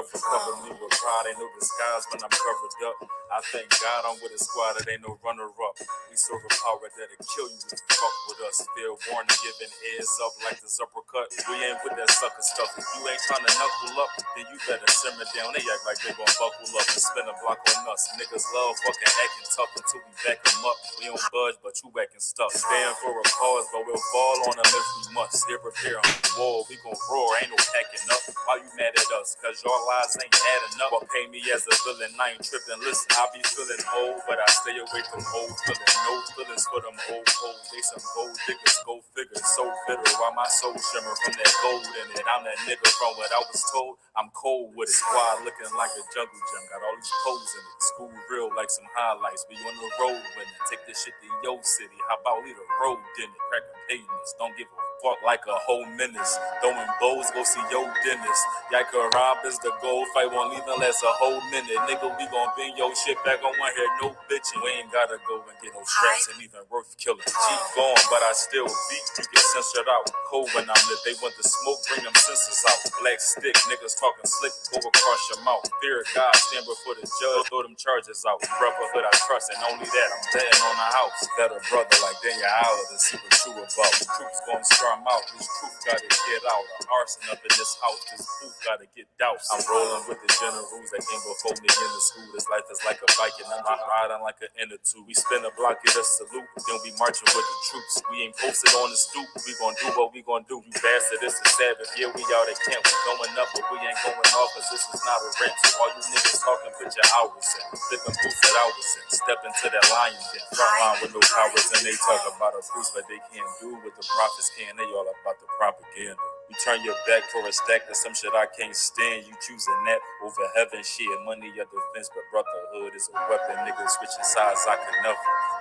cover me with pride, ain't no disguise when I'm covered up. I thank God I'm with a squad that ain't no runner-up. We serve a power that'll kill you if you fuck with us. Fair warning, giving heads up like this uppercut. We ain't with that sucker stuff. If you ain't trying to knuckle up, then you better simmer down. They act like they gon' buckle up and spin a block on us. Niggas love fucking acting tough until we back them up. We don't budge, but you acting stuck. Stand for a cause, but we'll fall on them if we must. Here prepare on the wall, we gon' roar, ain't no packing up. Why you mad at us? Cause your lies ain't adding up. What pay me as a villain, I ain't tripping. Listen, I be feeling old, but I stay away from old feeling. No feelings for them old hoes. They some gold diggers, gold figures. So bitter, why my soul shimmer from that gold in it. I'm that nigga from what I was told. I'm cold with it. Squad looking like a jungle gym. Got all these poses in it. School real like some highlights. We on the road with it. Take this shit to your city. How about leave the road in it? Cracking pavements. Don't give a fuck like a whole menace. Throwing bows, go see your dentist. Yaka Rob is the goal. Fight won't leave unless a whole minute. Nigga, we gon' bring your shit back on one here. No bitching. We ain't gotta go and get no straps and even worth killing. Keep going, but I still beat. You get censored out. Cold when I'm lit. They want the smoke, bring them senses out. Black stick, niggas talking slick, go across your mouth. Fear of God, stand before the judge, throw them charges out. Brotherhood I trust, and only that I'm betting on the house. Better brother like Daniel Howard to see what you about. Truth's gonna storm out, this truth gotta get out. An arson up in this house, this truth gotta get doused. I'm rolling with the generals that came before me in the school. This life is like a bike and I'm riding like an inner two. We spin a block, get a salute, then we marching with the troops. We ain't posted on the stoop, we gon' do what we gon' do. You bastard, this is Sabbath, yeah, we out at camp. We going up, but we ain't going off, cause this is not a rent. So all you niggas talking, put your hours in. Flipping boots that I was in. Step into that lion den. Front line with no powers, and they talk about a priest, but they can't do what the prophets can. They all about the propaganda. You turn your back for a stack of some shit I can't stand. You choosing that over heaven, shit. Money at the fence, but brotherhood is a weapon. Niggas switching sides, I can never.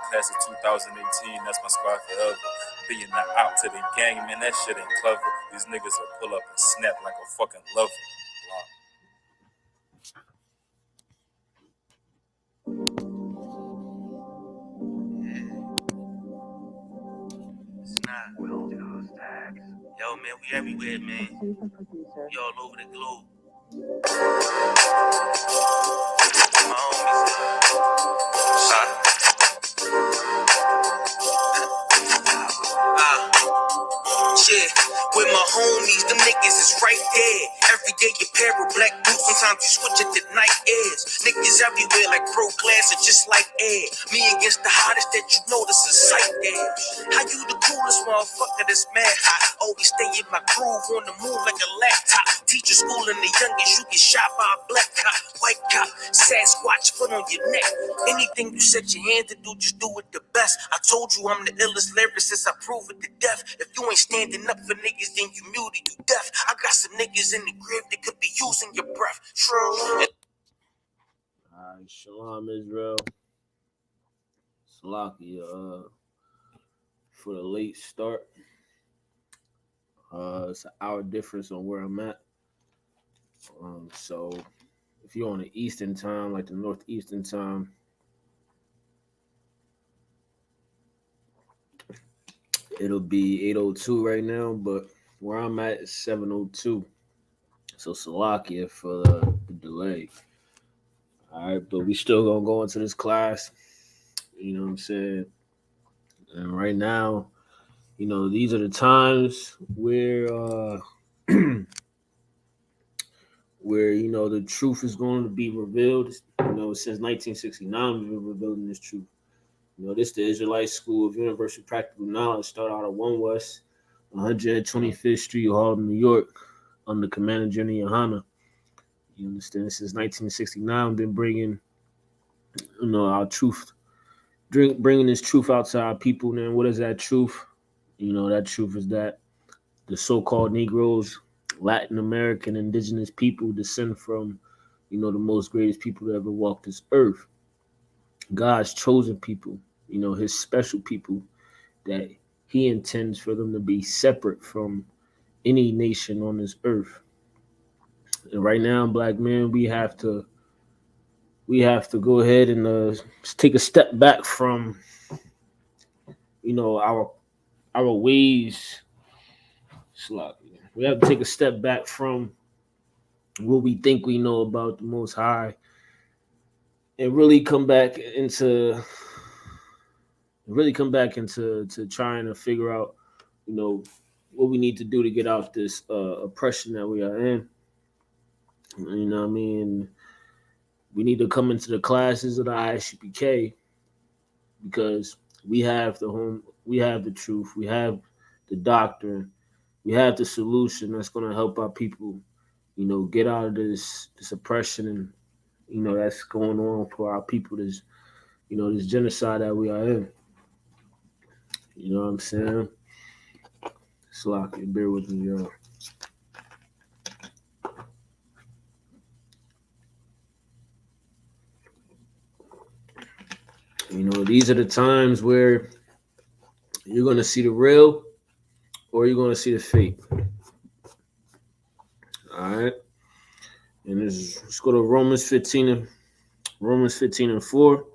Class of 2018, that's my squad forever. Being the out to the gang, man, that shit ain't clever. These niggas will pull up and snap like a fucking lover. It's not. Yo, man, we everywhere, man. We all over the globe. My homies. Yeah, with my homies, them niggas is right there. Every day you pair of black boots, sometimes you switch it to night airs. Niggas everywhere like pro glass and just like air. Me against the hottest that you know, this is sight there. How you the coolest motherfucker that's mad hot? Always stay in my groove on the move like a laptop. Teacher schooling the youngest, you get shot by a black cop, white cop, Sasquatch, foot on your neck. Anything you set your hand to do, just do it the best. I told you I'm the illest lyricist, I prove it to death. If you ain't standing up for niggas, then you muted, you deaf. I got some niggas in the grave that could be using your breath. True. Alright, Shalom Israel. Salakia, for the late start. It's an hour difference on where I'm at. So if you're on the Eastern time, like the Northeastern time, it'll be 8:02 right now, but where I'm at is 7:02. So Salakia for the delay. All right, but we still gonna go into this class. You know what I'm saying? And right now, you know, these are the times where where, you know, the truth is going to be revealed. You know, since 1969, we've been revealing this truth. You know, this is the Israelite School of Universal Practical Knowledge, start out at 1 West, 125th Street, Harlem, New York, under Commander General Yohana. You understand? Since 1969, we've been bringing, you know, our truth, bringing this truth out to our people. Then what is that truth? You know, that truth is that the so-called Negroes, Latin American, indigenous people descend from, you know, the most greatest people that ever walked this earth. God's chosen people, you know, his special people that he intends for them to be separate from any nation on this earth. And right now, black men, we have to go ahead and take a step back from, you know, our ways. We have to take a step back from what we think we know about the Most High, and really come back into to trying to figure out, you know, what we need to do to get out this oppression that we are in. You know what I mean? We need to come into the classes of the ISUPK because we have the truth, we have the doctrine, we have the solution that's going to help our people, get out of this oppression and that's going on for our people. This genocide that we are in. You know what I'm saying? Slock, bear with me, y'all. These are the times where you're going to see the real or you're going to see the fake. All right. And let's go to Romans 15 and 4.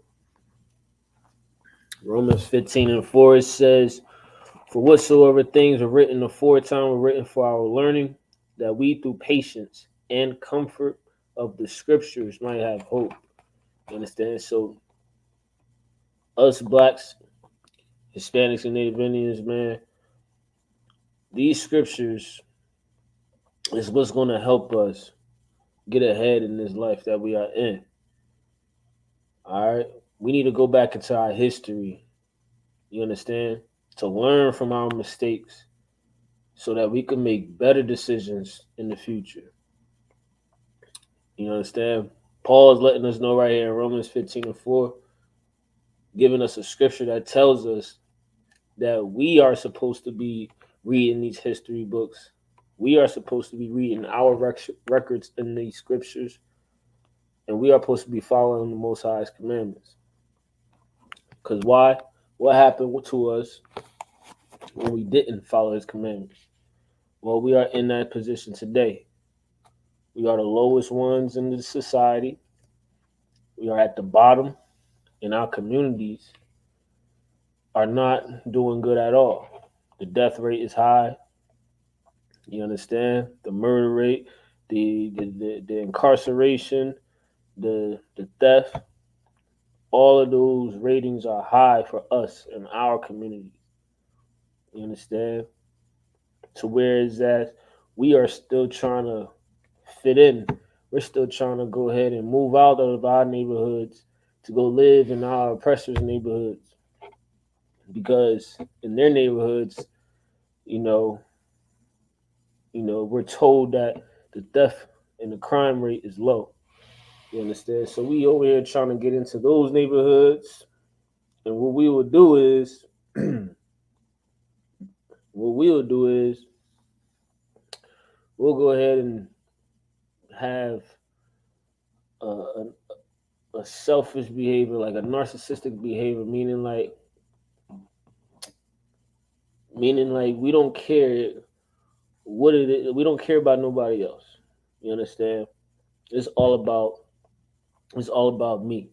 Romans 15 and 4, it says, "For whatsoever things are written aforetime were written for our learning, that we through patience and comfort of the scriptures might have hope." You understand? So us blacks, Hispanics, and Native Indians, man, these scriptures is what's going to help us get ahead in this life that we are in. All right? We need to go back into our history, you understand, to learn from our mistakes so that we can make better decisions in the future. You understand? Paul is letting us know right here in Romans 15 and 4, giving us a scripture that tells us that we are supposed to be reading these history books. We are supposed to be reading our records in these scriptures, and we are supposed to be following the Most High's commandments. Because why? What happened to us when we didn't follow his commandments? Well, we are in that position today. We are the lowest ones in the society. We are at the bottom, and our communities are not doing good at all. The death rate is high. You understand? The murder rate, the incarceration, the theft, all of those ratings are high for us in our community. You understand? To where is that we are still trying to fit in. We're still trying to go ahead and move out of our neighborhoods to go live in our oppressors' neighborhoods. Because in their neighborhoods, we're told that the theft and the crime rate is low. You understand? So we over here trying to get into those neighborhoods. And what we'll do is we'll go ahead and have a selfish behavior, like a narcissistic behavior, meaning like we don't care what it is. We don't care about nobody else. You understand? It's all about me.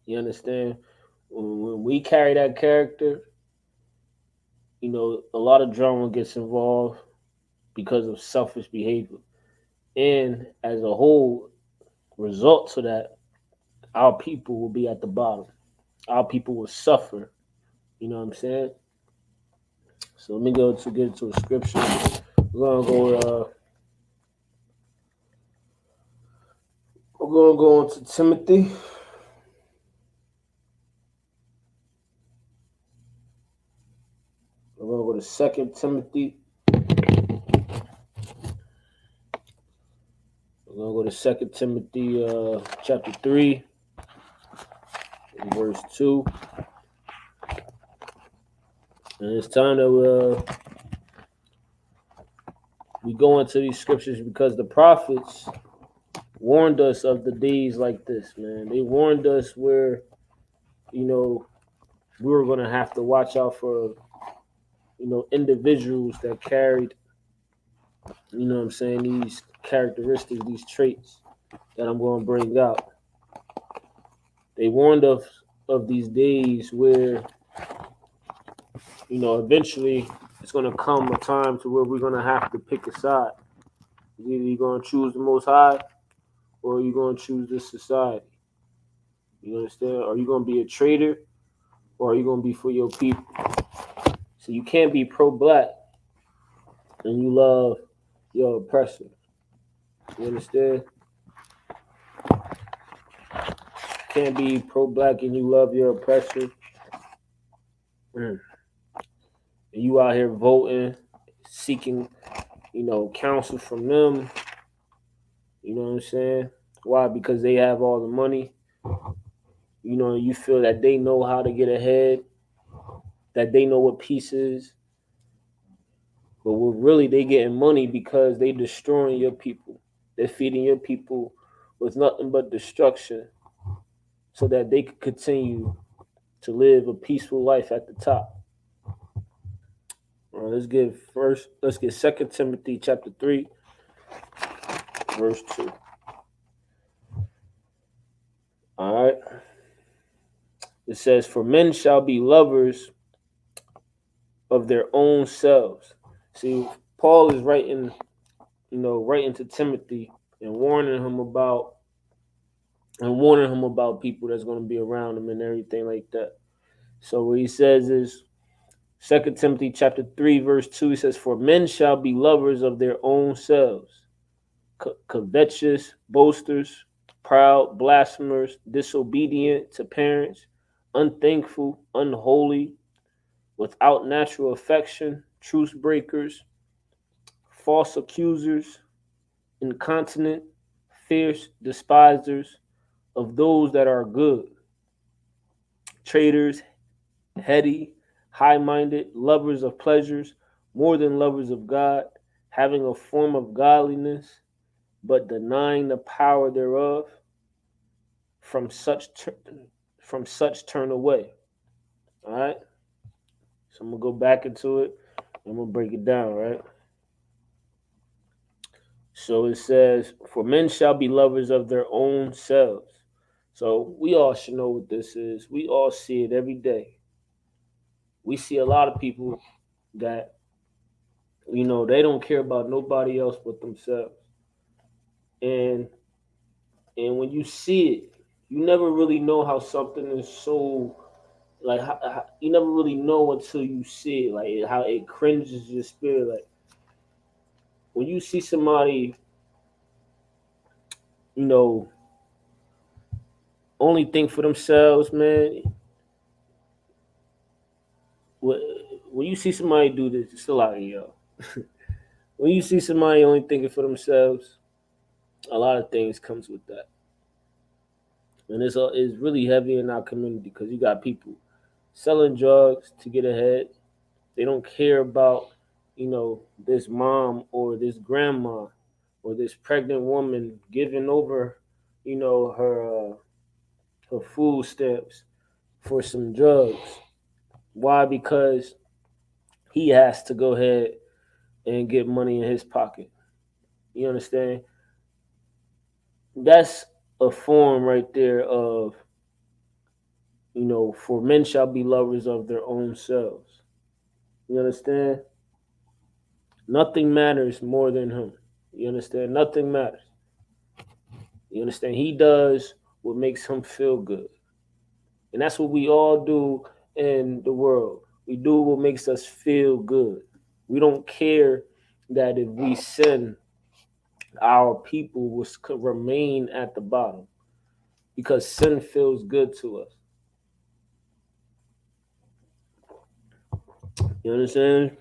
You understand? When we carry that character, a lot of drama gets involved because of selfish behavior. And as a whole result to that, our people will be at the bottom. Our people will suffer. You know what I'm saying? So let me go to get into a scripture. We're gonna go on to Timothy. We're gonna go to 2 Timothy. We're gonna go to 2 Timothy chapter 3, verse 2. And it's time that we go into these scriptures because the prophets warned us of the days like this, man. They warned us where, we were going to have to watch out for, individuals that carried, these characteristics, these traits that I'm going to bring out. They warned us of these days where, eventually it's going to come a time to where we're going to have to pick a side. Either you're going to choose the Most High or are you going to choose this society? You understand? Are you going to be a traitor, or are you going to be for your people? So you can't be pro-black and you love your oppressor. You understand? Can't be pro-black and you love your oppressor. And you out here voting, seeking, counsel from them. You know what I'm saying? Why? Because they have all the money. You feel that they know how to get ahead, that they know what peace is. But what really they getting money because they destroying your people. They're feeding your people with nothing but destruction so that they could continue to live a peaceful life at the top. All right, let's get 2 Timothy chapter 3, verse 2. All right. It says, "For men shall be lovers of their own selves." See, Paul is writing to Timothy and warning him about people that's going to be around him and everything like that. So what he says is 2 Timothy chapter 3, verse 2, he says, "For men shall be lovers of their own selves, covetous, boasters, proud, blasphemers, disobedient to parents, unthankful, unholy, without natural affection, truce breakers, false accusers, incontinent, fierce, despisers of those that are good, traitors, heady, high minded, lovers of pleasures more than lovers of God, having a form of godliness, but denying the power thereof. From such turn away." All right. So I'm gonna go back into it. I'm gonna break it down. Right. So it says, "For men shall be lovers of their own selves." So we all should know what this is. We all see it every day. We see a lot of people that they don't care about nobody else but themselves. And when you see it, you never really know how something is so like you never really know until you see it, like how it cringes your spirit. Like when you see somebody, you know, only think for themselves, man. When you see somebody do this, it's a lot of y'all. When you see somebody only thinking for themselves, a lot of things comes with that, and it's really heavy in our community because you got people selling drugs to get ahead. They don't care about, this mom or this grandma or this pregnant woman giving over, her food stamps for some drugs. Why? Because he has to go ahead and get money in his pocket. You understand? That's a form right there of, for men shall be lovers of their own selves. You understand? Nothing matters more than him. You understand? Nothing matters. You understand? He does what makes him feel good. And that's what we all do in the world. We do what makes us feel good. We don't care that if we sin, our people will remain at the bottom because sin feels good to us. You understand?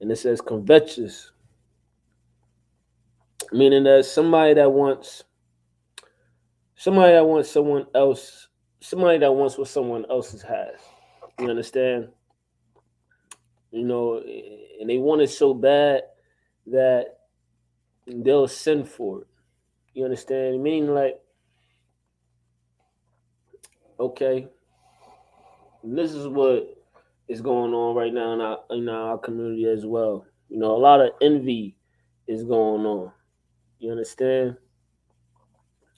And it says covetous, meaning that somebody that wants what someone else has. You understand? And they want it so bad that they'll sin for it. You understand? Meaning, like, okay, this is what is going on right now in our community as well. A lot of envy is going on. You understand?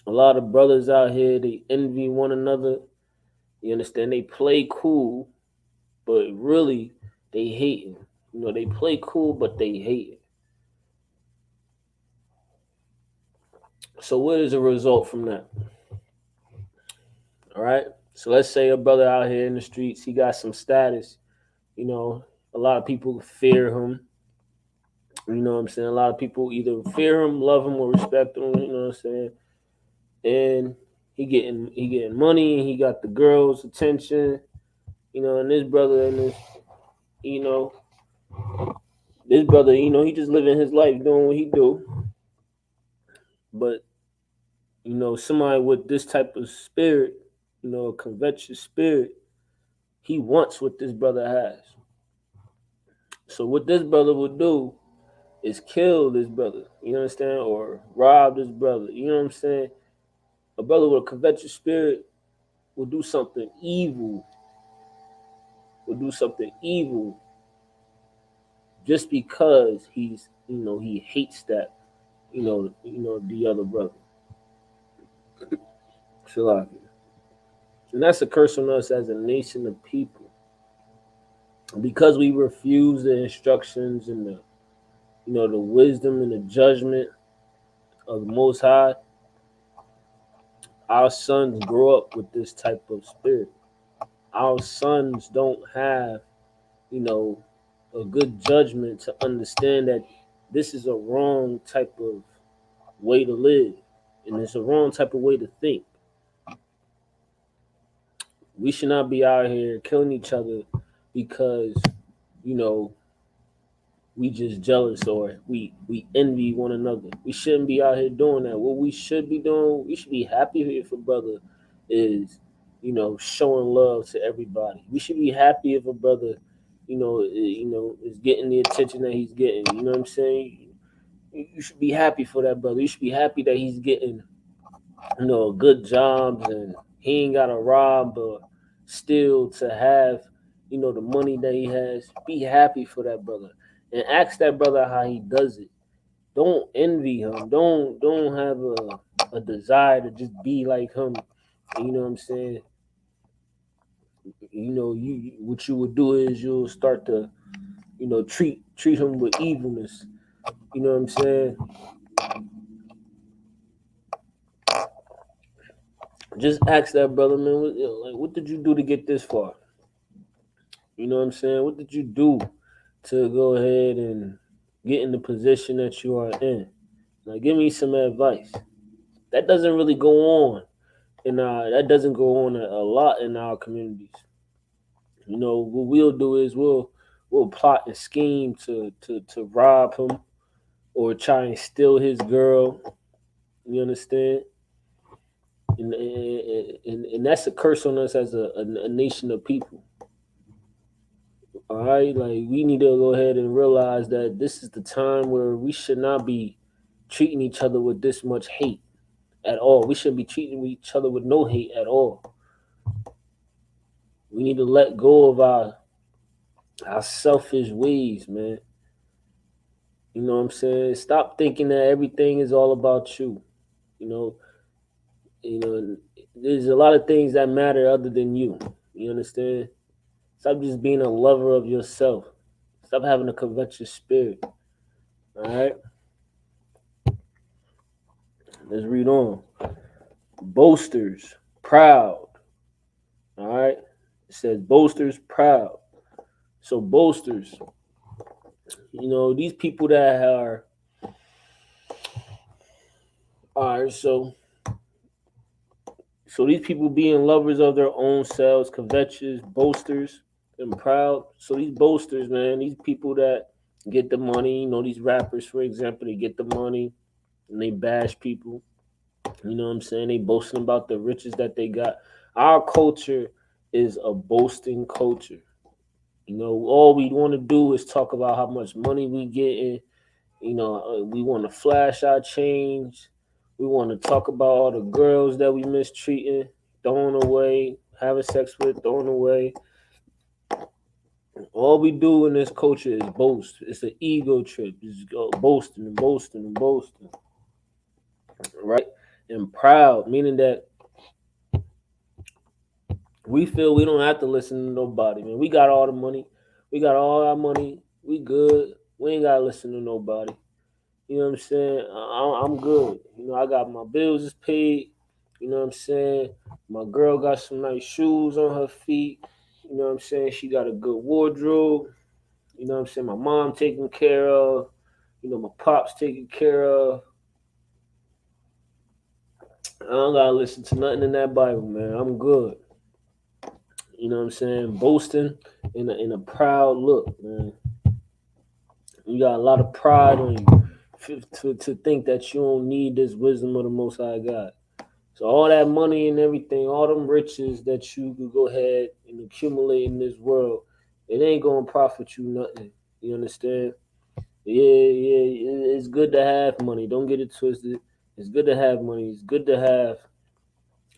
A lot of brothers out here, they envy one another. You understand? They play cool, but really they hating. They play cool, but they hating. So what is a result from that? All right. So let's say a brother out here in the streets, he got some status. You know, a lot of people fear him. You know what I'm saying? A lot of people either fear him, love him, or respect him. You know what I'm saying? And he getting money. He got the girls' attention. You know, and this brother and you know, this brother, he just living his life, doing what he do. But somebody with this type of spirit, a covetous spirit, he wants what this brother has. So what this brother would do is kill this brother, you understand, or rob this brother. You know what I'm saying? A brother with a covetous spirit will do something evil, just because he hates that, the other brother. Shalaki. And that's a curse on us as a nation of people. Because we refuse the instructions and the wisdom and the judgment of the Most High, our sons grow up with this type of spirit. Our sons don't have, a good judgment to understand that this is a wrong type of way to live, and it's a wrong type of way to think. We should not be out here killing each other because, you know, we just jealous or we envy one another. We shouldn't be out here doing that. What we should be doing, we should be happy if a brother is, showing love to everybody. We should be happy if a brother, is getting the attention that he's getting. You know what I'm saying? You should be happy for that brother. You should be happy that he's getting, good jobs and he ain't got to rob or steal to have, the money that he has. Be happy for that brother and ask that brother how he does it. Don't envy him. Don't have a desire to just be like him. You know what I'm saying? You what you would do is you'll start to, treat him with evilness. You know what I'm saying? Just ask that brother, man. What did you do to get this far? You know what I'm saying? What did you do to go ahead and get in the position that you are in? Now, give me some advice. That doesn't really go on that doesn't go on a lot in our communities. What we'll do is we'll plot and scheme to rob him or try and steal his girl. You understand? And that's a curse on us as a nation of people. All right, like we need to go ahead and realize that this is the time where we should not be treating each other with this much hate at all. We shouldn't be treating each other with no hate at all. We need to let go of our selfish ways, man. You know what I'm saying? Stop thinking that everything is all about you. You know, there's a lot of things that matter other than you. You understand? Stop just being a lover of yourself. Stop having a covetous spirit. All right? Let's read on. Boasters, proud. All right? It says boasters, proud. So boasters, these people that are all right, so these people being lovers of their own selves, covetous, boasters, and proud. So these boasters, man, these people that get the money, these rappers, for example, they get the money and they bash people. You know what I'm saying? They boasting about the riches that they got. Our culture is a boasting culture. All we want to do is talk about how much money we getting. We want to flash our change. We want to talk about all the girls that we mistreating, throwing away, having sex with, throwing away. All we do in this culture is boast. It's an ego trip. Just go boasting and boasting and boasting, right? And proud, meaning that we feel we don't have to listen to nobody, man. We got all the money. We got all our money. We good. We ain't got to listen to nobody. You know what I'm saying? I'm good. I got my bills is paid. You know what I'm saying? My girl got some nice shoes on her feet. You know what I'm saying? She got a good wardrobe. You know what I'm saying? My mom taken care of. My pops taken care of. I don't gotta listen to nothing in that Bible, man. I'm good. You know what I'm saying? Boasting in a proud look, man. You got a lot of pride on you to think that you don't need this wisdom of the Most High God. So all that money and everything, all them riches that you could go ahead and accumulate in this world, it ain't gonna profit you nothing. You understand? Yeah, it's good to have money. Don't get it twisted. It's good to have money. It's good to have,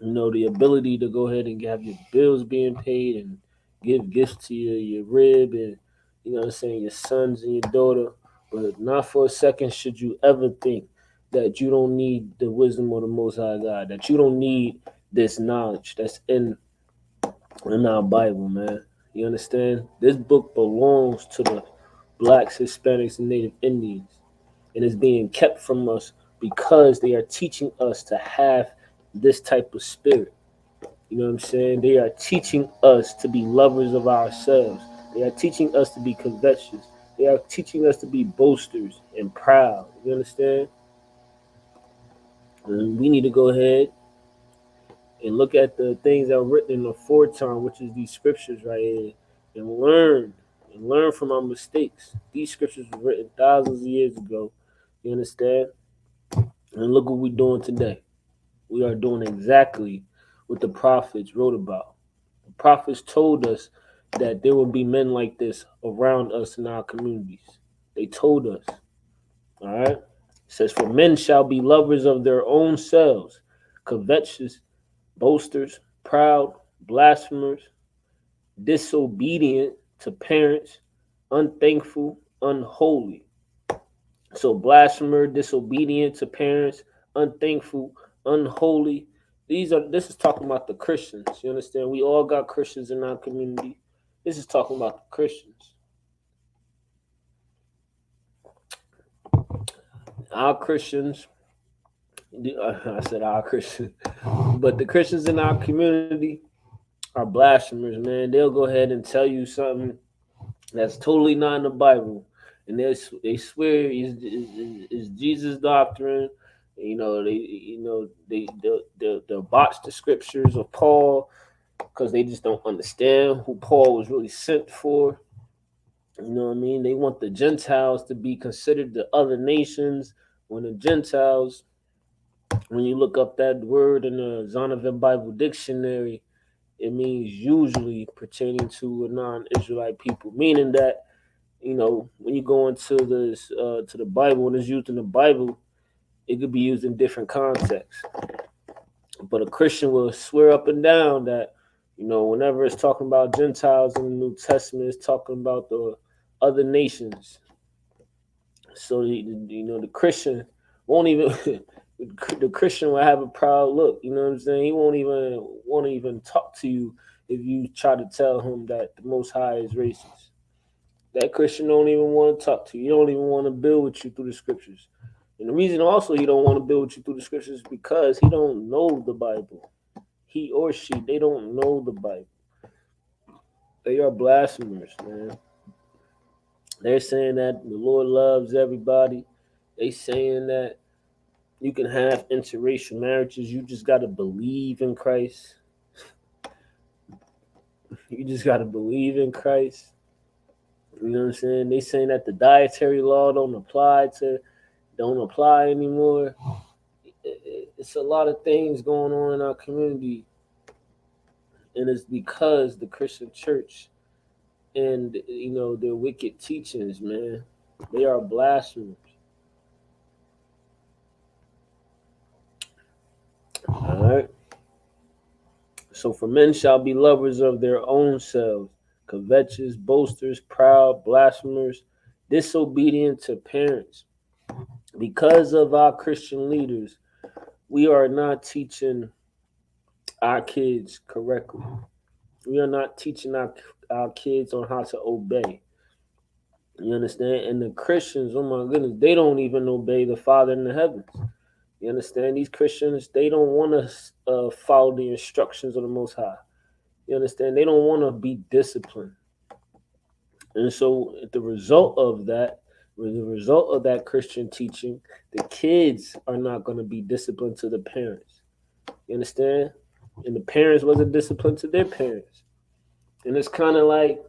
the ability to go ahead and have your bills being paid and give gifts to your rib and, what I'm saying, your sons and your daughter. But not for a second should you ever think that you don't need the wisdom of the Most High God, that you don't need this knowledge that's in our Bible, man. You understand? This book belongs to the blacks, Hispanics, and Native Indians, and is being kept from us because they are teaching us to have this type of spirit. You know what I'm saying? They are teaching us to be lovers of ourselves. They are teaching us to be covetous. They are teaching us to be boasters and proud. You understand? And we need to go ahead and look at the things that are written in the foretelling, which is these scriptures right here, and learn from our mistakes. These scriptures were written thousands of years ago. You understand? And look what we're doing today. We are doing exactly what the prophets wrote about. The prophets told us that there will be men like this around us in our communities. They told us. All right? It says, for men shall be lovers of their own selves, covetous, boasters, proud, blasphemers, disobedient to parents, unthankful, unholy. So blasphemer, disobedient to parents, unthankful, unholy. This is talking about the Christians. You understand? We all got Christians in our community. This is talking about the Christians. Our Christians, I said our Christians, but the Christians in our community are blasphemers, man. They'll go ahead and tell you something that's totally not in the Bible, and they swear is Jesus' doctrine. They'll botch the scriptures of Paul because they just don't understand who Paul was really sent for. You know what I mean? They want the Gentiles to be considered the other nations when the Gentiles, when you look up that word in the Zondervan Bible Dictionary, it means usually pertaining to a non-Israelite people, meaning that when you go into this to the Bible, when it's used in the Bible, it could be used in different contexts. But a Christian will swear up and down that whenever it's talking about Gentiles in the New Testament, it's talking about the other nations. So the Christian won't even the Christian will have a proud look. You know what I'm saying? He won't even talk to you if you try to tell him that the Most High is racist. That Christian don't even want to talk to you. He don't even want to build with you through the scriptures. And the reason also he don't want to build with you through the scriptures is because he don't know the Bible. He or she, they don't know the Bible. They are blasphemers, man. They're saying that the Lord loves everybody. They saying that you can have interracial marriages. You just got to believe in Christ. You just got to believe in Christ. You know what I'm saying? They saying that the dietary law don't apply anymore. It's a lot of things going on in our community, and it's because the Christian church and their wicked teachings, man. They are blasphemers. All right. So for men shall be lovers of their own selves, covetous, boasters, proud, blasphemers, disobedient to parents. Because of our Christian leaders, we are not teaching our kids correctly. We are not teaching our kids on how to obey. You understand? And the Christians, oh my goodness, they don't even obey the Father in the heavens. You understand? These Christians, they don't want to follow the instructions of the Most High. You understand? They don't want to be disciplined. And so the result of that Christian teaching, the kids are not going to be disciplined to the parents. You understand? And the parents wasn't disciplined to their parents. And it's kind of like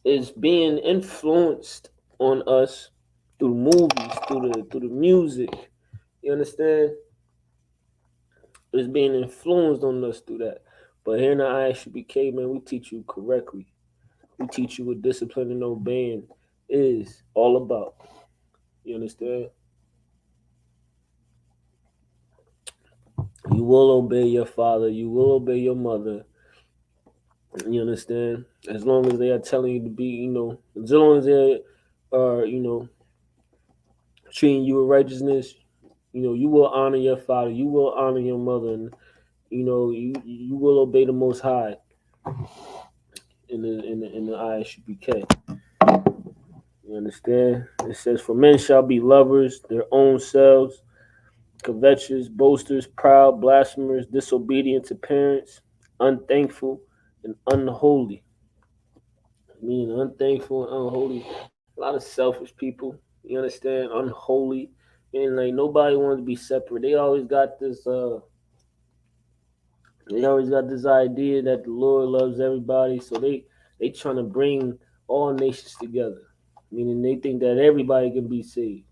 it's being influenced on us through movies, through the music. You understand? It's being influenced on us through that. But here in the ISUPK, man, we teach you correctly. We teach you what discipline and obeying is all about. You understand? You will obey your father. You will obey your mother. You understand? As long as they are telling you to be, as long as they are, treating you with righteousness, you will honor your father. You will honor your mother, and you will obey the Most High in the ISUPK. You understand? It says, "For men shall be lovers their own selves, covetous, boasters, proud, blasphemers, disobedient to parents, unthankful, and unholy." Meaning unthankful and unholy. A lot of selfish people. You understand? Unholy. And like nobody wants to be separate. They always got this idea that the Lord loves everybody, so they trying to bring all nations together. Meaning they think that everybody can be saved.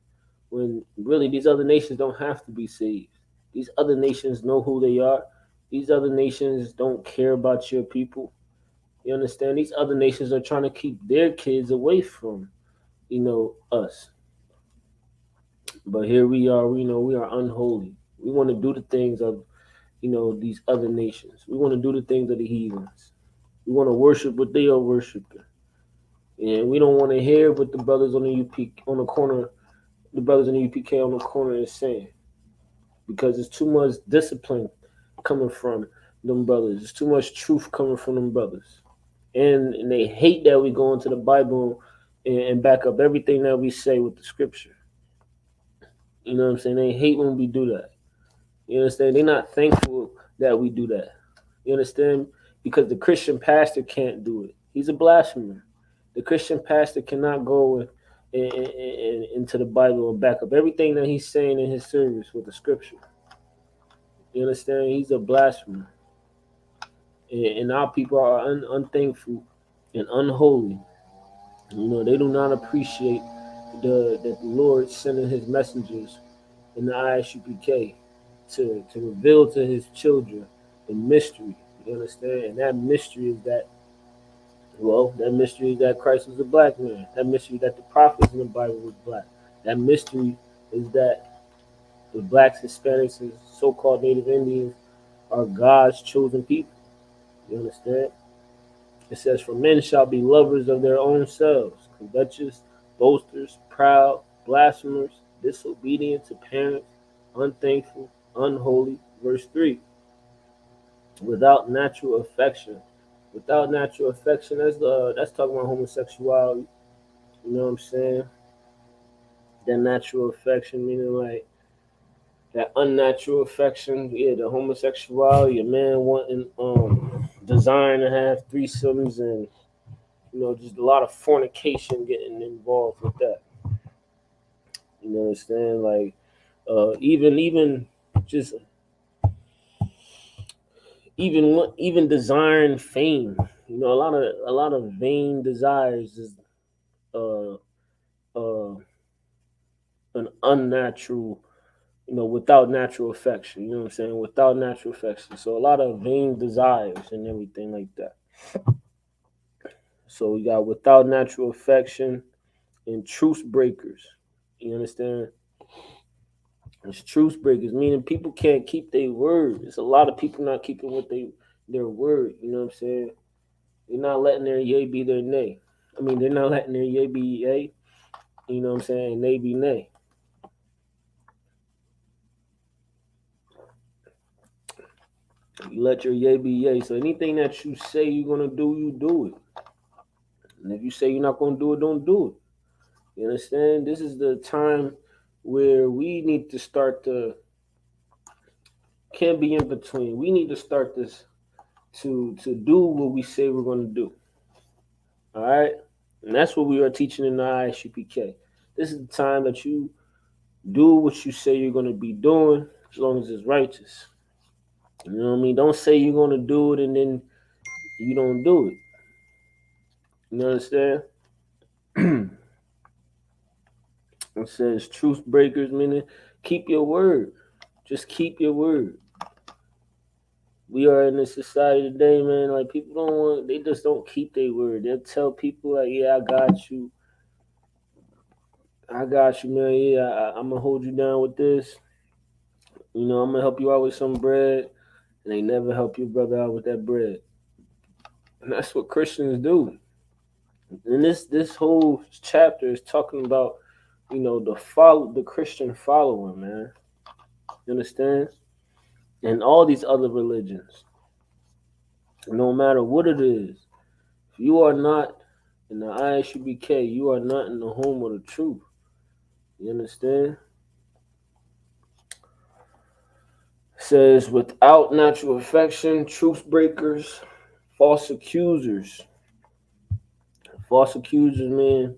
When really these other nations don't have to be saved. These other nations know who they are. These other nations don't care about your people. You understand? These other nations are trying to keep their kids away from, us. But here we are, we are unholy. We want to do the things of, these other nations. We want to do the things of the heathens. We want to worship what they are worshiping. And we don't want to hear what the brothers on the brothers in the UPK on the corner is saying. Because it's too much discipline coming from them brothers. There's too much truth coming from them brothers. And they hate that we go into the Bible and back up everything that we say with the scripture. You know what I'm saying? They hate when we do that. You understand? They're not thankful that we do that. You understand? Because the Christian pastor can't do it. He's a blasphemer. The Christian pastor cannot go into the Bible and back up everything that he's saying in his service with the scripture. You understand? He's a blasphemer. And our people are unthankful and unholy. They do not appreciate that the Lord sending his messengers in the ISUPK to reveal to his children the mystery. You understand? And that mystery is that Christ was a black man. That mystery that the prophets in the Bible was black. That mystery is that the blacks, Hispanics, and so-called Native Indians are God's chosen people. You understand? It says, "For men shall be lovers of their own selves, covetous, boasters, proud, blasphemers, disobedient to parents, unthankful, unholy." Verse 3, without natural affection. Without natural affection, that's talking about homosexuality. You know what I'm saying? That natural affection, meaning like that unnatural affection, yeah, the homosexuality, a man wanting desire to have threesomes and just a lot of fornication getting involved with that. You know what I'm saying? Like, even just even desiring fame. A lot of vain desires is uh uh an unnatural. Without natural affection. You know what I'm saying? Without natural affection. So a lot of vain desires and everything like that. So we got without natural affection and truce breakers. You understand? It's truce breakers, meaning people can't keep their word. It's a lot of people not keeping their word. You know what I'm saying? They're not letting their yay be their nay. I mean, they're not letting their yay be yay. You know what I'm saying? And they be nay. You let your yay be yay. So anything that you say you're gonna do, you do it. And if you say you're not gonna do it, don't do it. You understand? This is the time where we need to start to can't be in between. We need to start this to do what we say we're going to do. All right, and that's what we are teaching in the ISUPK. This is the time that you do what you say you're going to be doing, as long as it's righteous. You know what I mean? Don't say you're going to do it and then you don't do it. You understand? It says truth breakers, meaning keep your word. Just keep your word. We are in this society today, man. Like people don't want, they just don't keep their word. They'll tell people like, "Yeah, I got you, man. Yeah, I'm gonna hold you down with this. I'm gonna help you out with some bread," and they never help your brother out with that bread. And that's what Christians do. And this whole chapter is talking about, the Christian following, man. You understand? And all these other religions, no matter what it is, if you are not in the ISUBK, you are not in the home of the truth. You understand? It says without natural affection, truth breakers, false accusers. False accusers, man.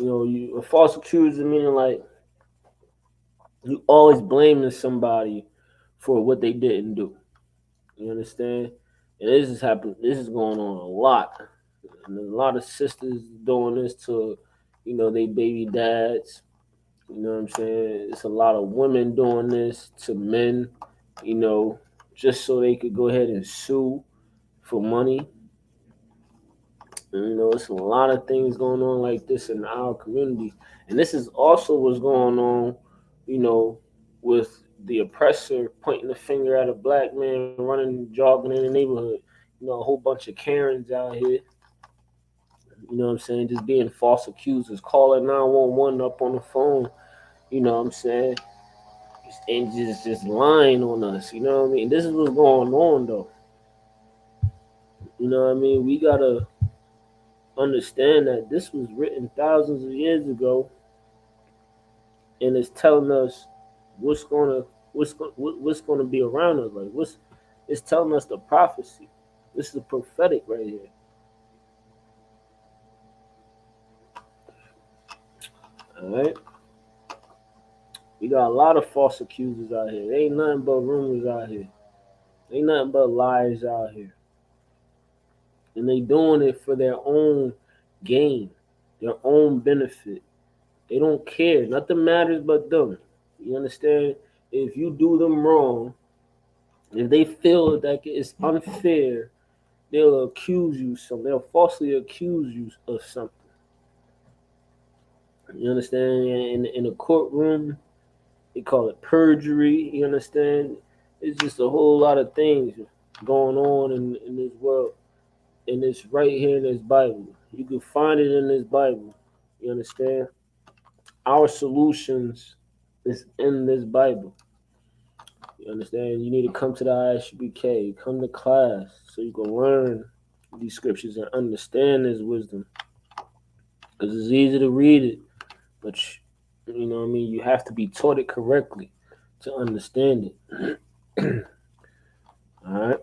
A false accuser meaning like you always blaming somebody for what they didn't do. You understand? And this is happening. This is going on a lot. And there's a lot of sisters doing this to, they baby dads. You know what I'm saying? It's a lot of women doing this to men, you know, just so they could go ahead and sue for money. And, it's a lot of things going on like this in our community. And this is also what's going on, you know, with the oppressor pointing the finger at a black man running, jogging in the neighborhood. A whole bunch of Karens out here, just being false accusers, calling 911 up on the phone, and just lying on us, This is what's going on, though. We gotta understand that this was written thousands of years ago, and it's telling us what's gonna be around us. Like it's telling us the prophecy. This is prophetic right here. All right, we got a lot of false accusers out here. There ain't nothing but rumors out here. Ain't nothing but lies out here, and they doing it for their own gain, their own benefit. They don't care. Nothing matters but them. You understand? If you do them wrong, if they feel that it's unfair, they'll accuse you something. They'll falsely accuse you of something. You understand? In a courtroom, they call it perjury. You understand? It's just a whole lot of things going on in this world. And it's right here in this Bible. You can find it in this Bible. You understand? Our solutions is in this Bible. You understand? You need to come to the ISUPK, come to class so you can learn these scriptures and understand this wisdom. Because it's easy to read it, but you have to be taught it correctly to understand it. All right.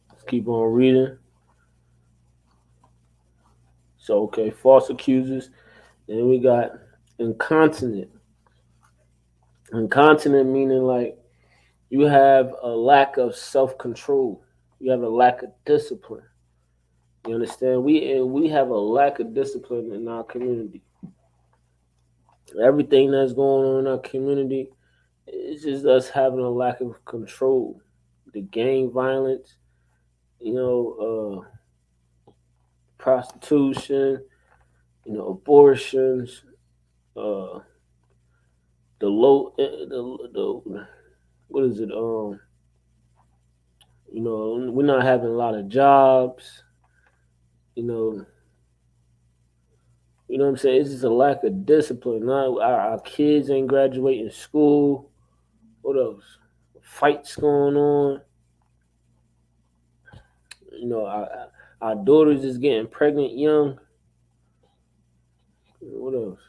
Let's keep on reading. So, okay, false accusers. Then we got incontinent. Incontinent meaning like you have a lack of self-control. You have a lack of discipline. You understand? We have a lack of discipline in our community. Everything that's going on in our community is just us having a lack of control. The gang violence, prostitution, abortions, uh, the low, the what is it? We're not having a lot of jobs. What I'm saying? It's just a lack of discipline. Now our kids ain't graduating school. What else? Fights going on. Our daughters is getting pregnant young. What else?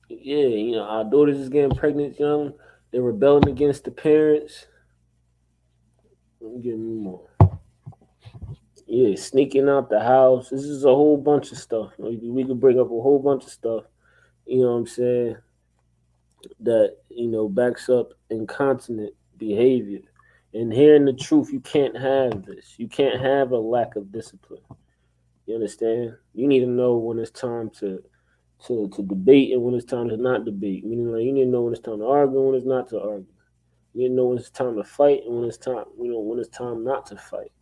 Yeah, our daughters is getting pregnant young. They're rebelling against the parents. Let me give me more. Yeah, sneaking out the house. This is a whole bunch of stuff. We could bring up a whole bunch of stuff. You know what I'm saying? That backs up incontinent behavior. And hearing the truth, you can't have this. You can't have a lack of discipline. You understand? You need to know when it's time to debate and when it's time to not debate. Meaning, like, you need to know when it's time to argue and when it's not to argue. You need to know when it's time to fight and when it's time, when it's time not to fight.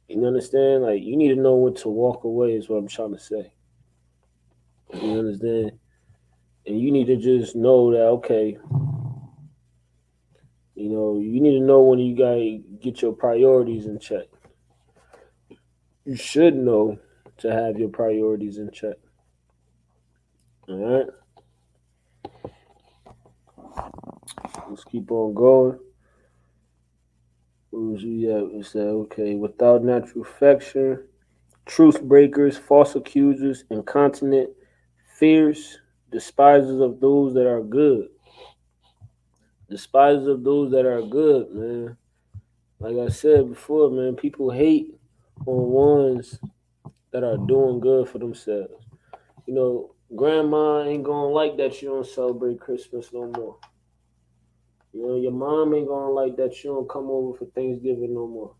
You understand? Like, you need to know when to walk away. Is what I'm trying to say. You understand? And you need to just know that, okay, you need to know when you gotta get your priorities in check. You should know to have your priorities in check. All right, let's keep on going. What was we at? We said, okay, without natural affection, truth breakers, false accusers, incontinent, fierce, despisers of those that are good. Despisers of those that are good, man. Like I said before, man, people hate on ones that are doing good for themselves. Grandma ain't gonna like that you don't celebrate Christmas no more. Your mom ain't gonna like that you don't come over for Thanksgiving no more.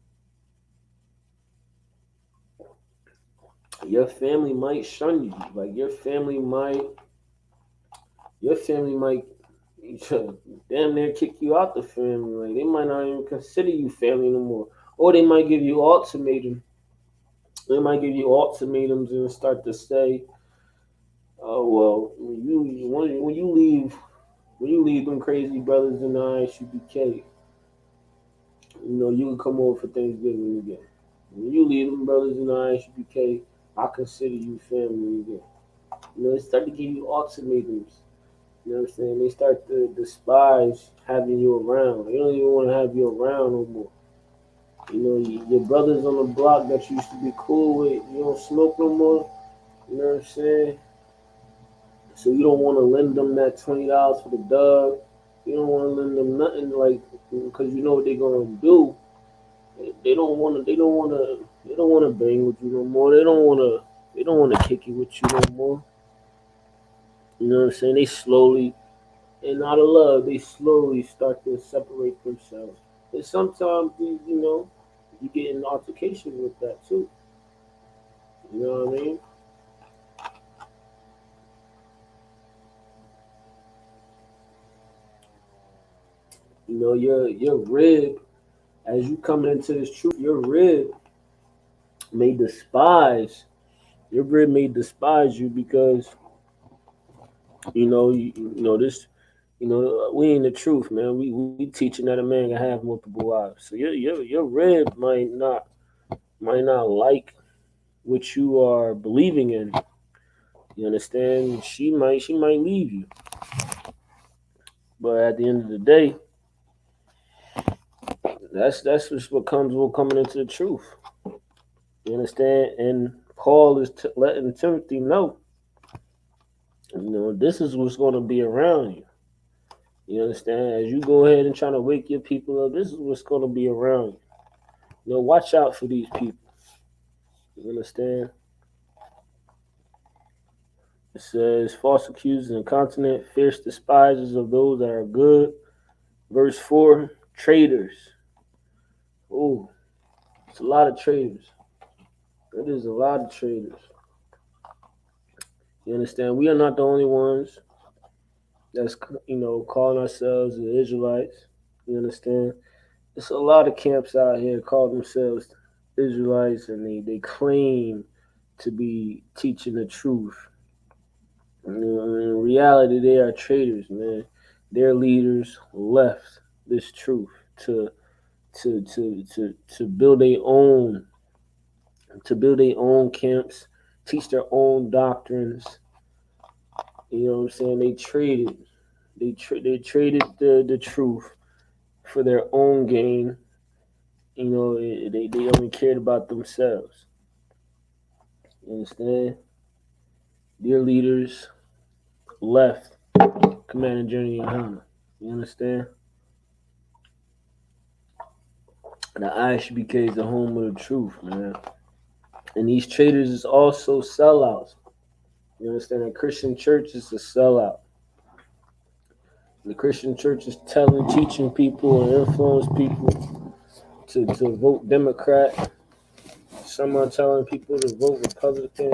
Your family might shun you. Like your family might damn near kick you out the family. Like, they might not even consider you family no more. Or they might give you ultimatum. They might give you ultimatums and start to say, "Oh well, when you leave them crazy brothers in the ISUPK, you can come over for Thanksgiving again. When you leave them brothers in the ISUPK, I consider you family again." They start to give you ultimatums. You know what I'm saying? They start to despise having you around. They don't even want to have you around no more. Your brothers on the block that you used to be cool with, you don't smoke no more. You know what I'm saying? So you don't want to lend them that $20 for the dub. You don't want to lend them nothing, like, because you know what they're gonna do. They don't want to. They don't want to. They don't want to bang with you no more. They don't want to. They don't want to kick it with you no more. You know what I'm saying? They slowly, and out of love, they slowly start to separate themselves. And sometimes, you get in altercation with that too. You know what I mean? Your rib, as you coming into this truth, may despise your rib may despise you because this. We ain't the truth, man. We teaching that a man can have multiple wives. So your rib might not like what you are believing in. You understand? She might leave you, but at the end of the day, that's just what comes with coming into the truth. You understand? And Paul is letting Timothy know, this is what's going to be around you. You understand? As you go ahead and try to wake your people up, this is what's going to be around you. Watch out for these people. You understand? It says, false accusers, incontinent, fierce despisers of those that are good. Verse 4, traitors. Oh, it's a lot of traitors. It is a lot of traitors. You understand? We are not the only ones that's, calling ourselves the Israelites. You understand? There's a lot of camps out here call themselves Israelites, and they claim to be teaching the truth. In reality, they are traitors, man. Their leaders left this truth to build their own camps, teach their own doctrines. You know what I'm saying? They traded the truth for their own gain, They only cared about themselves. You understand? Their leaders left Command and Journey Yohana. You understand? The ISUPK is the home of the truth, man. And these traders is also sellouts. You understand? The Christian church is a sellout. The Christian church is teaching people and influence people to vote Democrat. Some are telling people to vote Republican.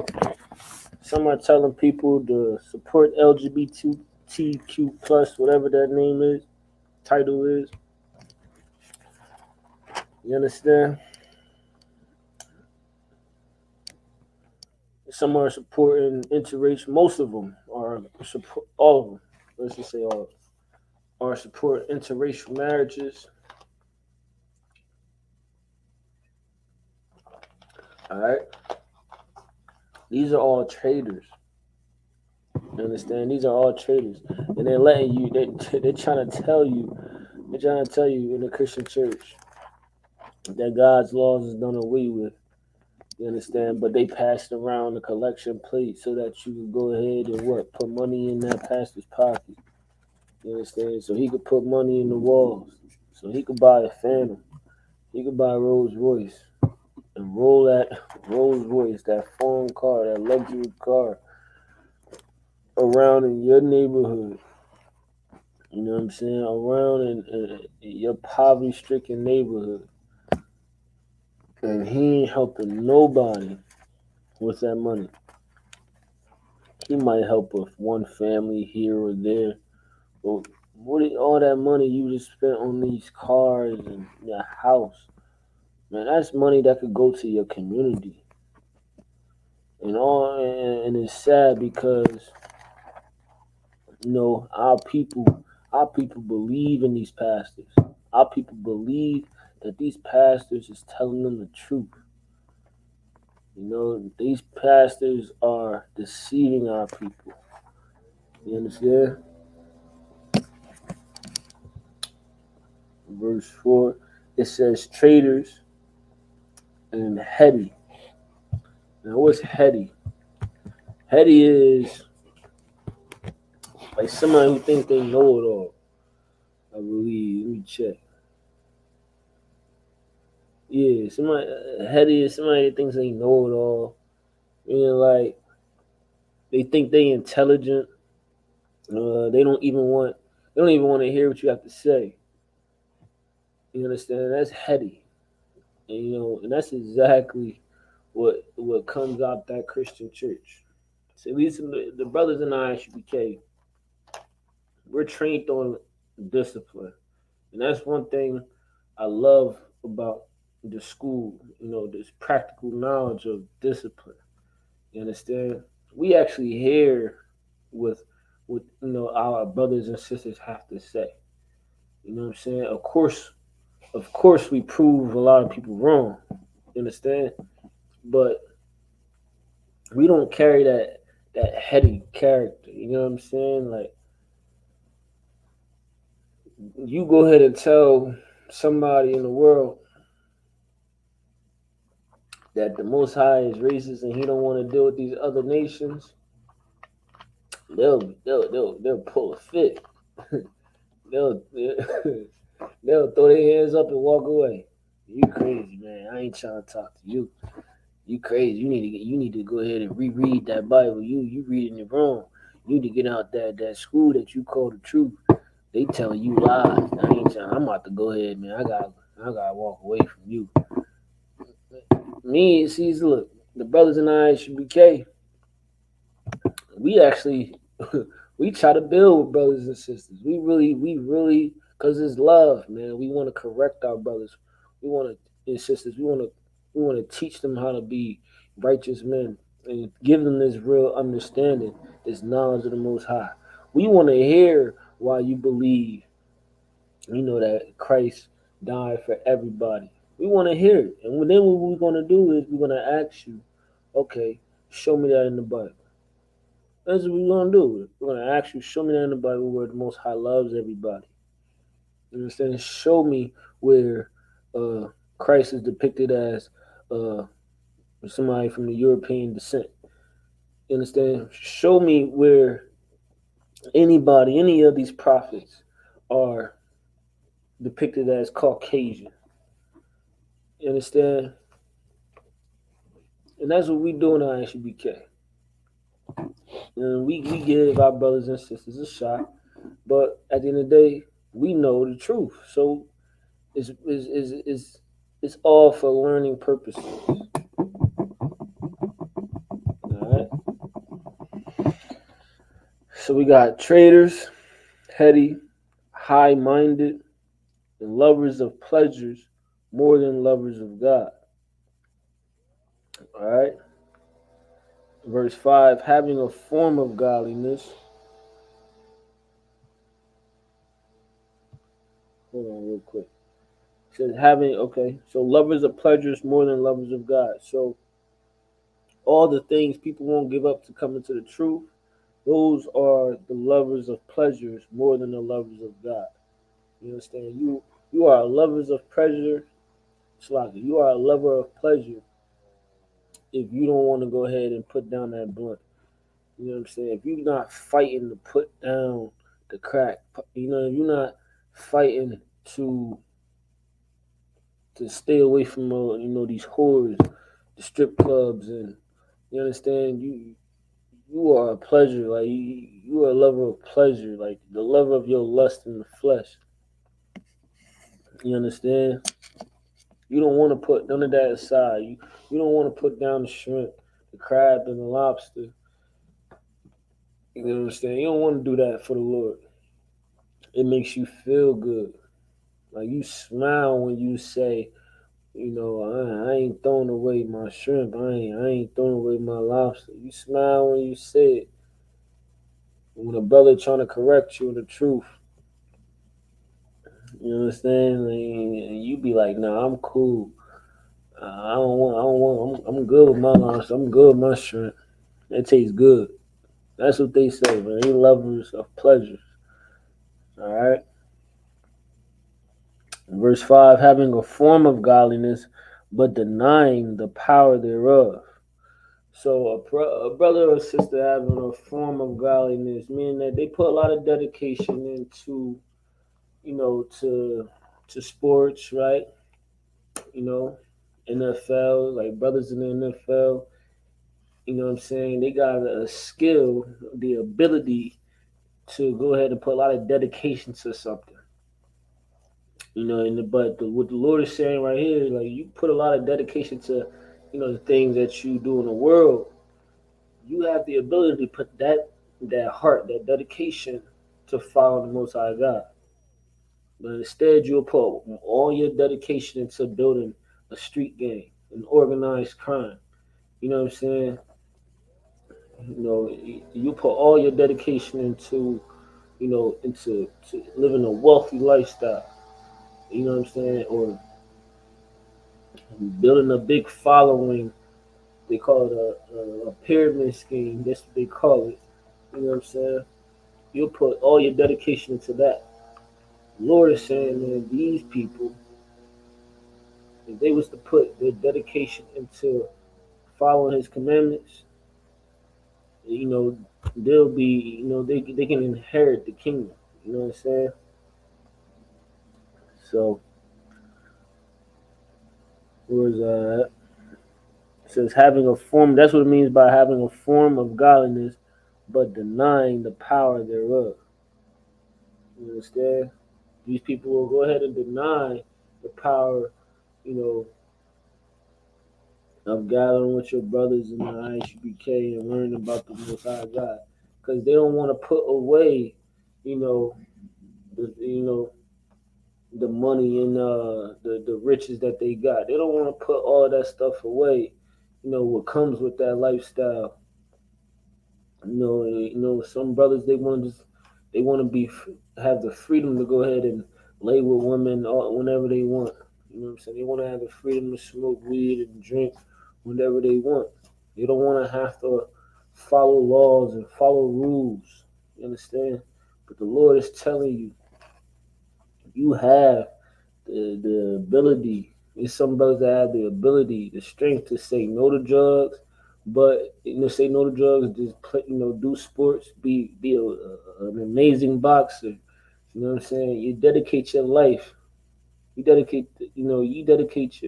Some are telling people to support LGBTQ plus, whatever that name is, title is. You understand? Some are supporting interracial. Most of them are support. All of them. Let's just say all of them are supporting interracial marriages. All right. These are all traders. You understand? These are all traders, and they're letting you. They're trying to tell you. They're trying to tell you in the Christian church that God's laws is done away with. You understand? But they passed around the collection plate so that you can go ahead and what? Put money in that pastor's pocket. You understand? So he could put money in the walls. So he could buy a Phantom. He could buy a Rolls Royce and roll that Rolls Royce, that foreign car, that luxury car around in your neighborhood. You know what I'm saying? Around in your poverty stricken neighborhood. And he ain't helping nobody with that money. He might help with one family here or there. But all that money you just spent on these cars and your house, man, that's money that could go to your community. And it's sad because our people believe in these pastors. Our people believe that these pastors is telling them the truth. These pastors are deceiving our people. You understand? Verse 4, it says traitors and heady. Now, what's heady? Heady is like somebody who thinks they know it all. I believe. Let me check. Yeah, somebody heady is somebody that thinks they know it all. Like they think they intelligent. They don't even want. They don't even want to hear what you have to say. You understand? That's heady. And that's exactly what comes out that Christian church. So at least the brothers in ISUPK, we're trained on discipline, and that's one thing I love about the school. This practical knowledge of discipline. You understand? We actually hear what our brothers and sisters have to say. You know what I'm saying? Of course, we prove a lot of people wrong. You understand? But we don't carry that heady character. You know what I'm saying? Like you go ahead and tell somebody in the world that the Most High is racist and he don't want to deal with these other nations, they'll pull a fit. they'll they'll throw their hands up and walk away. You crazy, man? I ain't trying to talk to you. You crazy? You need to go ahead and reread that Bible. You reading it wrong. You need to get out that school that you call the truth. They telling you lies. I'm about to go ahead, man. I gotta walk away from you. Me, see, look, the brothers and I should be K. We actually we try to build with brothers and sisters. We really, cause it's love, man. We want to correct our brothers. We want to and sisters. We want to teach them how to be righteous men and give them this real understanding, this knowledge of the Most High. We want to hear why you believe, that Christ died for everybody. We want to hear it, and then what we're going to do is we're going to ask you, okay, show me that in the Bible. That's what we're gonna do. We're gonna actually show me that in the Bible where the Most High loves everybody. You understand? Show me where Christ is depicted as uh, somebody from the European descent. You understand? Show me where anybody, any of these prophets, are depicted as Caucasian. You understand? And that's what we do in ISUPK. And we give our brothers and sisters a shot, but at the end of the day, we know the truth. So it's all for learning purposes. All right. So we got traitors, heady, high-minded, and lovers of pleasures more than lovers of God. All right. Verse 5, having a form of godliness. Hold on real quick. It says having, okay, so lovers of pleasures more than lovers of God. So all the things people won't give up to come into the truth, those are the lovers of pleasures more than the lovers of God. You understand? You are lovers of pleasure, Slaka. You are a lover of pleasure if you don't want to go ahead and put down that blunt. You know what I'm saying? If you're not fighting to put down the crack, you know, if you're not fighting to stay away from these whores, the strip clubs, and you understand you are a pleasure, like you are a lover of pleasure, like the lover of your lust in the flesh. You understand? You don't want to put none of that aside. You don't want to put down the shrimp, the crab, and the lobster. You understand? You don't want to do that for the Lord. It makes you feel good. Like you smile when you say, I ain't throwing away my shrimp. I ain't throwing away my lobster. You smile when you say it. When a brother trying to correct you in the truth, you understand? And you be like, nah, I'm cool. I'm good with my lobster. I'm good with my shrimp. It tastes good. That's what they say, man. They lovers of pleasure. All right. Verse 5, having a form of godliness, but denying the power thereof. So a brother or sister having a form of godliness, meaning that they put a lot of dedication into, to sports, right? You know, NFL, like brothers in the NFL, you know what I'm saying? They got a skill, the ability to go ahead and put a lot of dedication to something. What the Lord is saying right here, like you put a lot of dedication to, the things that you do in the world. You have the ability to put that heart, that dedication to follow the Most High God. But instead, you'll put all your dedication into building a street gang, an organized crime. You know what I'm saying? You put all your dedication into, into living a wealthy lifestyle. You know what I'm saying? Or building a big following. They call it a pyramid scheme. That's what they call it. You know what I'm saying? You'll put all your dedication into that. The Lord is saying, man, these people, if they was to put their dedication into following His commandments, you know, they'll be, they can inherit the kingdom. You know what I'm saying? So, where's it says having a form. That's what it means by having a form of godliness, but denying the power thereof. You understand? These people will go ahead and deny the power, you know, of gathering with your brothers in the ISUPK and learning about the Most High God, because they don't want to put away, you know, the money and the riches that they got. They don't want to put all that stuff away. What comes with that lifestyle. Some brothers they want to have the freedom to go ahead and lay with women whenever they want. You know what I'm saying? They want to have the freedom to smoke weed and drink whenever they want. They don't want to have to follow laws and follow rules. You understand? But the Lord is telling you, you have the ability. It's some brothers that have the ability, the strength to say no to drugs, but say no to drugs, just play, do sports, an amazing boxer. You know what I'm saying? You dedicate your life. You dedicate, you dedicate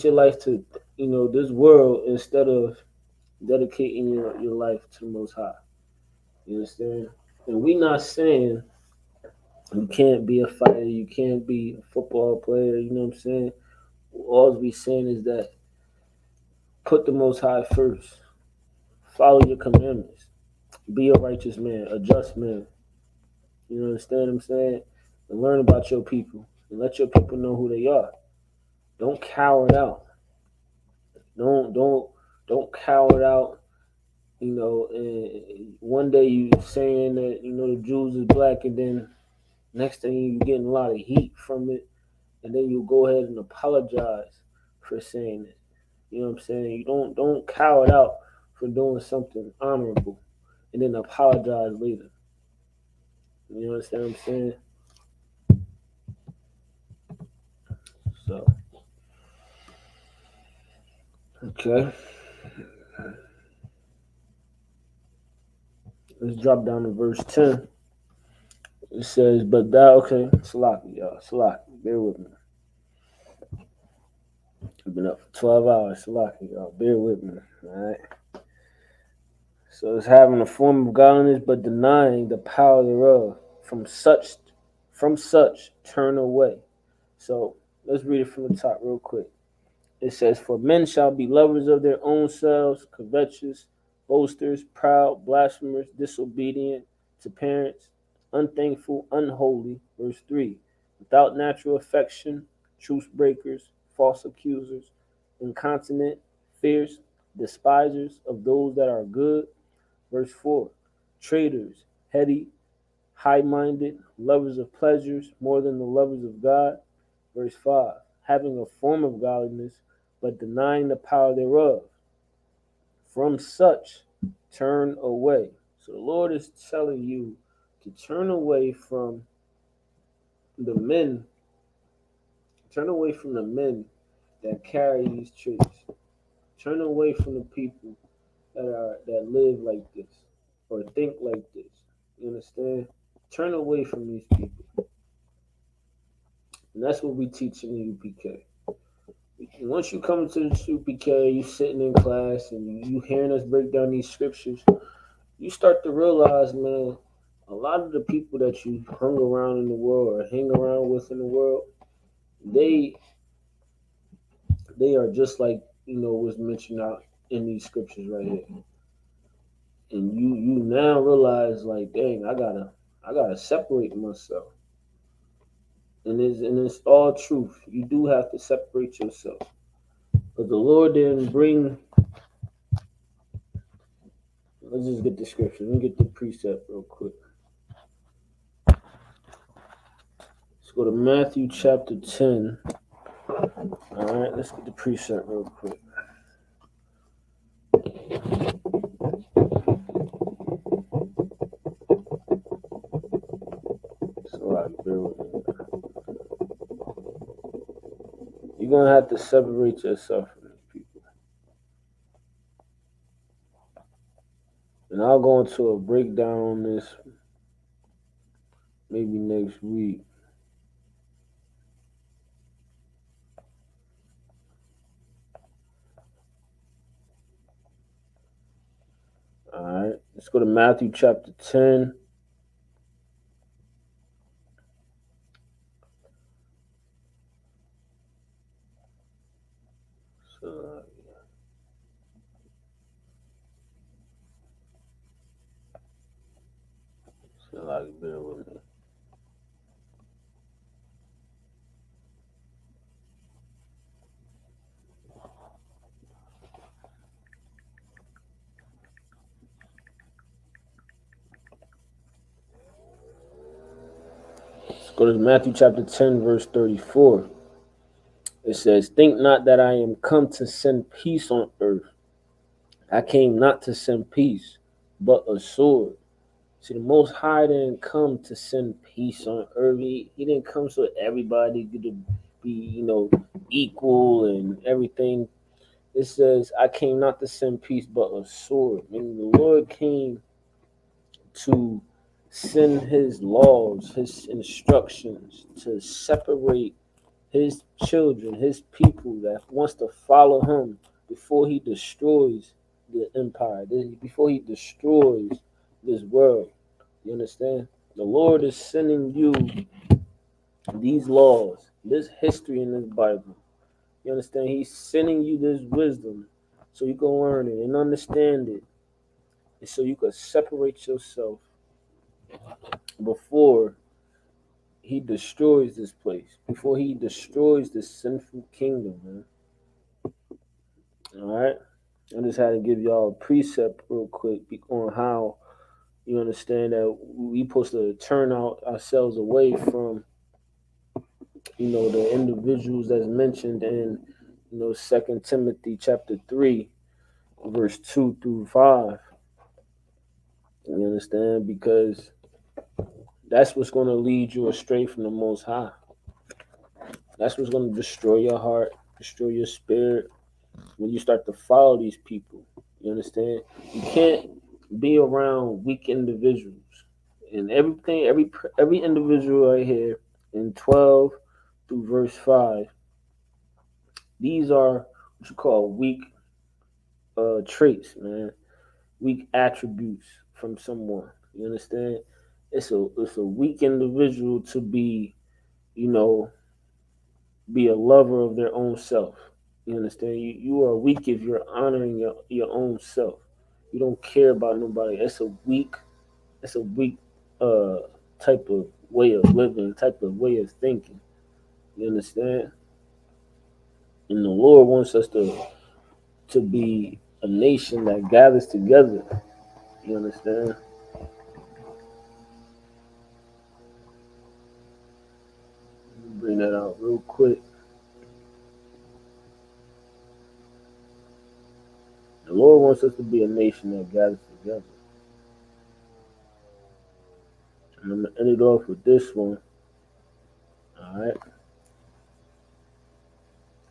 your life to, this world instead of dedicating your life to the Most High. You understand? And we not saying you can't be a fighter, you can't be a football player. You know what I'm saying? All we saying is that put the Most High first. Follow your commandments. Be a righteous man, a just man. You understand what I'm saying? And learn about your people and let your people know who they are. Don't cower it out. Don't cower it out. And one day you saying that the Jews is black, and then next thing you getting a lot of heat from it, and then you go ahead and apologize for saying it. You know what I'm saying? You don't cow it out for doing something honorable and then apologize later. You understand what I'm saying? So okay. Let's drop down to verse 10. It says, but thou, okay, Salaki, y'all. Salaki, bear with me. I've been up for 12 hours. Salaki, y'all. Bear with me. Alright. So it's having a form of godliness, but denying the power thereof. From such turn away. So let's read it from the top real quick. It says, for men shall be lovers of their own selves, covetous, boasters, proud, blasphemers, disobedient to parents, unthankful, unholy. Verse 3, without natural affection, truce breakers, false accusers, incontinent, fierce, despisers of those that are good. Verse 4, traitors, heady, high-minded, lovers of pleasures more than the lovers of God. Verse 5, having a form of godliness, but denying the power thereof. From such turn away. So the Lord is telling you to turn away from the men. Turn away from the men that carry these traits. Turn away from the people that live like this or think like this. You understand? Turn away from these people. And that's what we teach in the UPK. Once you come to the UPK, you sitting in class and you hearing us break down these scriptures, you start to realize, man, a lot of the people that you hung around in the world or hang around with in the world, they are just like was mentioned out in these scriptures right here. And you now realize, like, dang, I gotta separate myself. And it's all truth. You do have to separate yourself. But the Lord didn't bring. Let's just get the scripture. Let me get the precept real quick. Let's go to Matthew chapter 10. All right, let's get the precept real quick. So bear with me. You're gonna have to separate yourself from these people. And I'll go into a breakdown on this maybe next week. All right, let's go to Matthew chapter 10. So, bear with me. Let's go to Matthew chapter 10, verse 34. It says, think not that I am come to send peace on earth. I came not to send peace, but a sword. See, the Most High didn't come to send peace on earth. He didn't come so everybody could be, equal and everything. It says, I came not to send peace but a sword. Meaning the Lord came to send his laws, his instructions to separate his children, his people that wants to follow him before he destroys the empire, before he destroys this world. You understand? The Lord is sending you these laws, this history in this Bible. You understand? He's sending you this wisdom so you can learn it and understand it, and so you can separate yourself before he destroys this place, before he destroys this sinful kingdom, man. All right? I just had to give y'all a precept real quick on how you understand that we supposed to turn out ourselves away from, the individuals that's mentioned in, 2 Timothy chapter 3, verse 2 through 5. You understand? Because that's what's going to lead you astray from the Most High. That's what's going to destroy your heart, destroy your spirit when you start to follow these people. You understand? You can't be around weak individuals. And every individual right here in 12 through verse 5, these are what you call weak traits, man. Weak attributes from someone. You understand? It's a weak individual to be, you know, be a lover of their own self. You understand? You are weak if you're honoring your own self. You don't care about nobody. That's a weak uh type of way of living, type of way of thinking. You understand? And the Lord wants us to be a nation that gathers together. You understand? Bring that out real quick. The Lord wants us to be a nation that gathers together. And I'm gonna end it off with this one. All right.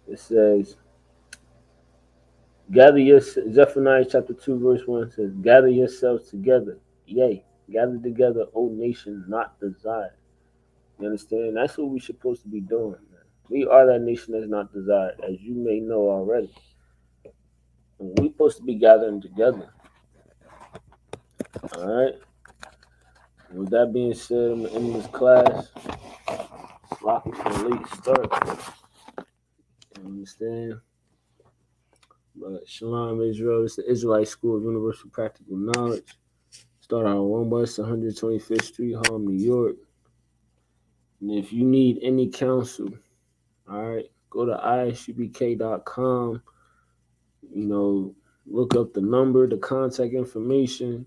It says, "Gather your Zephaniah chapter 2 verse 1 says, gather yourselves together, yea, gather together, O nation not desired." You understand? That's what we're supposed to be doing, man. We are that nation that's not desired, as you may know already. And we're supposed to be gathering together. All right. And with that being said, I'm gonna end this class. Sloppy for a late start. You understand? But Shalom Israel, it's the Israelite School of Universal Practical Knowledge. Start on 1 West 125th Street, Harlem, New York. And if you need any counsel, all right, go to ISUPK.com. Look up the number, the contact information,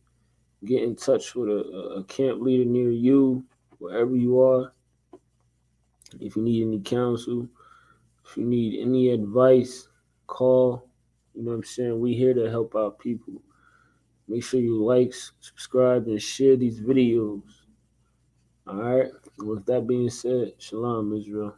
get in touch with a camp leader near you, wherever you are. If you need any counsel, if you need any advice, call. You know what I'm saying? We here to help out people. Make sure you like, subscribe, and share these videos. All right. And with that being said, Shalom, Israel.